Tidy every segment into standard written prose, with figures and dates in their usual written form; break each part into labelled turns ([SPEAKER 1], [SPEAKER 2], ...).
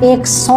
[SPEAKER 1] 100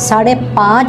[SPEAKER 1] $5.5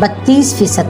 [SPEAKER 1] 32%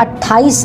[SPEAKER 1] $28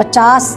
[SPEAKER 1] $50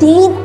[SPEAKER 1] $3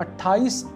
[SPEAKER 2] $28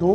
[SPEAKER 2] 2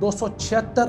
[SPEAKER 2] $276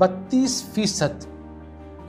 [SPEAKER 2] 32%।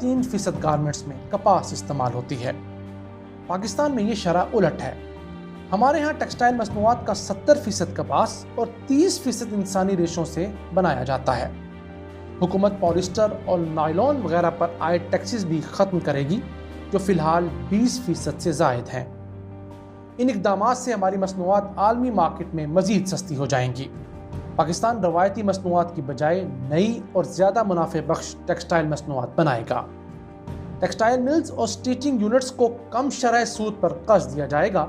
[SPEAKER 2] 3% garments میں کپاس استعمال ہوتی ہے۔ پاکستان میں یہ شرح الٹ ہے۔ ہمارے ہاں ٹیکسٹائل مصنوعات کا 70% کپاس اور 30% انسانی ریشوں سے بنایا جاتا ہے۔ حکومت پولیسٹر اور نائلون وغیرہ پر عائد ٹیکسز بھی ختم کرے گی جو فی الحال 20% سے زائد ہیں۔ ان اقدامات سے ہماری مصنوعات عالمی مارکیٹ میں مزید سستی ہو جائیں گی۔ پاکستان روایتی مصنوعات کی بجائے نئی اور زیادہ منافع بخش ٹیکسٹائل مصنوعات بنائے گا۔ ٹیکسٹائل ملز اور سٹیچنگ یونٹس کو کم شرح سود پر قرض دیا جائے گا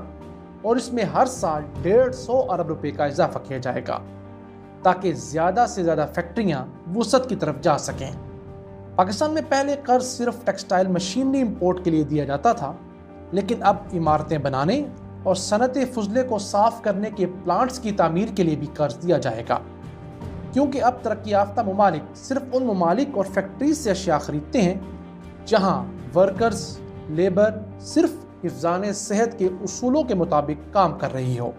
[SPEAKER 2] اور اس میں ہر سال 150 ارب روپے کا اضافہ کیا جائے گا تاکہ زیادہ سے زیادہ فیکٹریاں وسعت کی طرف جا سکیں۔ پاکستان میں پہلے قرض صرف ٹیکسٹائل مشینری امپورٹ کے لیے دیا جاتا تھا، لیکن اب عمارتیں بنانے اور صنعت فضلے کو صاف کرنے کے پلانٹس کی تعمیر کے لیے بھی قرض دیا جائے گا، کیونکہ اب ترقی یافتہ ممالک صرف ان ممالک اور فیکٹریز سے اشیاء خریدتے ہیں جہاں ورکرز لیبر صرف حفظان صحت کے اصولوں کے مطابق کام کر رہی ہو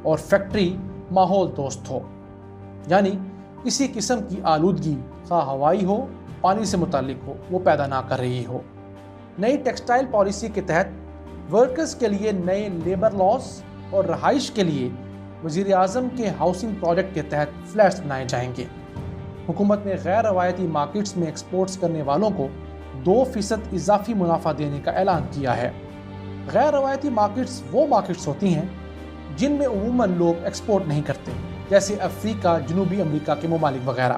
[SPEAKER 2] اور فیکٹری ماحول دوست ہو، یعنی کسی قسم کی آلودگی خواہ ہوائی ہو پانی سے متعلق ہو وہ پیدا نہ کر رہی ہو۔ نئی ٹیکسٹائل پالیسی کے تحت ورکرز کے لیے نئے لیبر لاز اور رہائش کے لیے وزیر اعظم کے ہاؤسنگ پروجیکٹ کے تحت فلیٹس بنائے جائیں گے۔ حکومت نے غیر روایتی مارکیٹس میں ایکسپورٹس کرنے والوں کو 2% اضافی منافع دینے کا اعلان کیا ہے۔ غیر روایتی مارکیٹس وہ مارکیٹس ہوتی ہیں جن میں عموماً لوگ ایکسپورٹ نہیں کرتے، جیسے افریقہ، جنوبی امریکہ کے ممالک وغیرہ،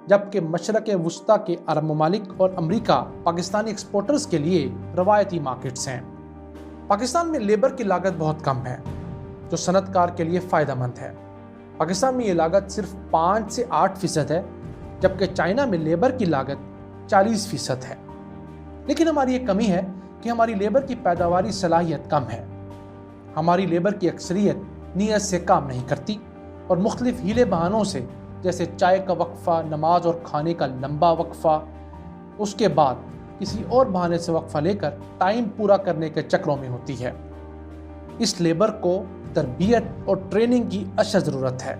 [SPEAKER 2] جبکہ مشرق وسطیٰ کے عرب ممالک اور امریکہ پاکستانی ایکسپورٹرز کے لیے روایتی مارکیٹس ہیں۔ پاکستان میں لیبر کی لاگت بہت کم ہے جو صنعت کار کے لیے فائدہ مند ہے۔ پاکستان میں یہ لاگت صرف 5 سے 8% ہے، جبکہ چائنا میں لیبر کی لاگت 40% ہے۔ لیکن ہماری یہ کمی ہے کہ ہماری لیبر کی پیداواری صلاحیت کم ہے۔ ہماری لیبر کی اکثریت نیت سے کام نہیں کرتی اور مختلف ہیلے بہانوں سے، جیسے چائے کا وقفہ، نماز اور کھانے کا لمبا وقفہ، اس کے بعد کسی اور بہانے سے وقفہ لے کر ٹائم پورا کرنے کے چکروں میں ہوتی ہے۔ اس لیبر کو تربیت اور ٹریننگ کی اشد ضرورت ہے۔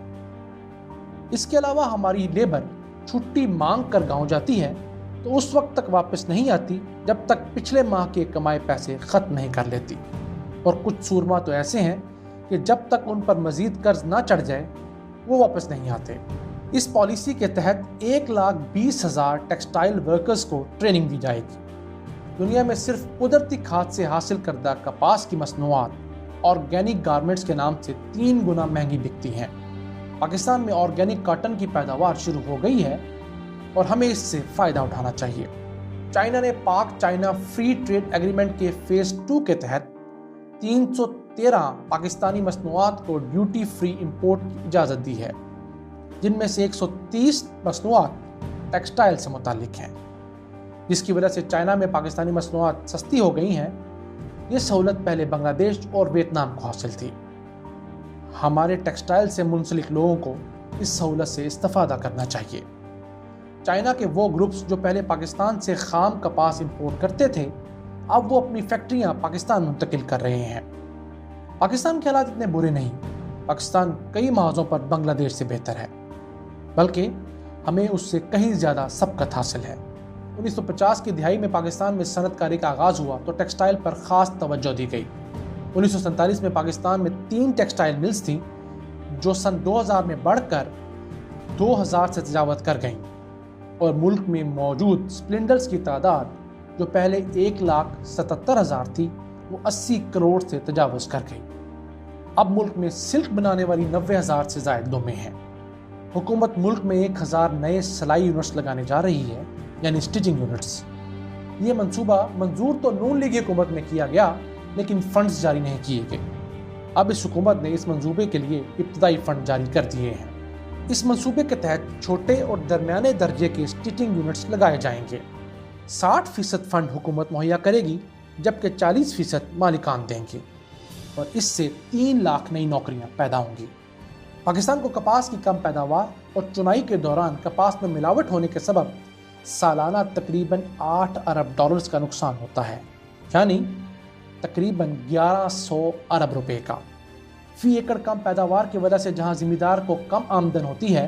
[SPEAKER 2] اس کے علاوہ ہماری لیبر چھٹی مانگ کر گاؤں جاتی ہے تو اس وقت تک واپس نہیں آتی جب تک پچھلے ماہ کے کمائے پیسے ختم نہیں کر لیتی، اور کچھ سورما تو ایسے ہیں کہ جب تک ان پر مزید قرض نہ چڑھ جائے وہ واپس نہیں آتے۔ اس پالیسی کے تحت 1,20,000 ٹیکسٹائل ورکرز کو ٹریننگ دی جائے گی۔ دنیا میں صرف قدرتی کھاد سے حاصل کردہ کپاس کی مصنوعات آرگینک گارمنٹس کے نام سے 3 گنا مہنگی بکتی ہیں۔ پاکستان میں آرگینک کاٹن کی پیداوار شروع ہو گئی ہے اور ہمیں اس سے فائدہ اٹھانا چاہیے۔ چائنا نے پاک چائنا فری ٹریڈ ایگریمنٹ کے فیز 2 کے تحت 313 پاکستانی مصنوعات کو ڈیوٹی فری امپورٹ کی اجازت دی ہے، جن میں سے 130 مصنوعات ٹیکسٹائل سے متعلق ہیں، جس کی وجہ سے چائنا میں پاکستانی مصنوعات سستی ہو گئی ہیں۔ یہ سہولت پہلے بنگلہ دیش اور ویتنام کو حاصل تھی۔ ہمارے ٹیکسٹائل سے منسلک لوگوں کو اس سہولت سے استفادہ کرنا چاہیے۔ چائنا کے وہ گروپس جو پہلے پاکستان سے خام کپاس امپورٹ کرتے تھے، اب وہ اپنی فیکٹریاں پاکستان منتقل کر رہے ہیں۔ پاکستان کے حالات اتنے برے نہیں، پاکستان کئی محاذوں پر بنگلہ دیش سے بہتر ہے، بلکہ ہمیں اس سے کہیں زیادہ سبقت حاصل ہے۔ 1950 کی دہائی میں پاکستان میں صنعت کاری کا آغاز ہوا تو ٹیکسٹائل پر خاص توجہ دی گئی۔ 1947 میں پاکستان میں 3 ٹیکسٹائل ملز تھیں جو سن 2000 میں بڑھ کر 2000 سے تجاوز کر گئیں، اور ملک میں موجود سپلنڈرز کی تعداد جو پہلے 1,77,000 تھی وہ 80 کروڑ سے تجاوز کر گئی۔ اب ملک میں سلک بنانے والی 90,000 سے زائد لومیں ہیں۔ حکومت ملک میں 1,000 نئے سلائی یونٹس لگانے جا رہی ہے، یعنی سٹیچنگ یونٹس۔ یہ منصوبہ منظور تو نون لیگی حکومت میں کیا گیا، لیکن فنڈز جاری نہیں کیے گئے۔ اب اس حکومت نے اس منصوبے کے لیے ابتدائی فنڈ جاری کر دیے ہیں۔ اس منصوبے کے تحت چھوٹے اور درمیانے درجے کے سٹیچنگ یونٹس لگائے جائیں گے۔ 60% فنڈ حکومت مہیا کرے گی، جبکہ 40% مالکان دیں گے، اور اس سے 3 لاکھ نئی نوکریاں پیدا ہوں گی۔ پاکستان کو کپاس کی کم پیداوار اور چنائی کے دوران کپاس میں ملاوٹ ہونے کے سبب سالانہ تقریباً $8 ارب کا نقصان ہوتا ہے، یعنی تقریباً 1100 ارب روپے کا۔ فی ایکڑ کم پیداوار کی وجہ سے جہاں ذمہ دار کو کم آمدن ہوتی ہے،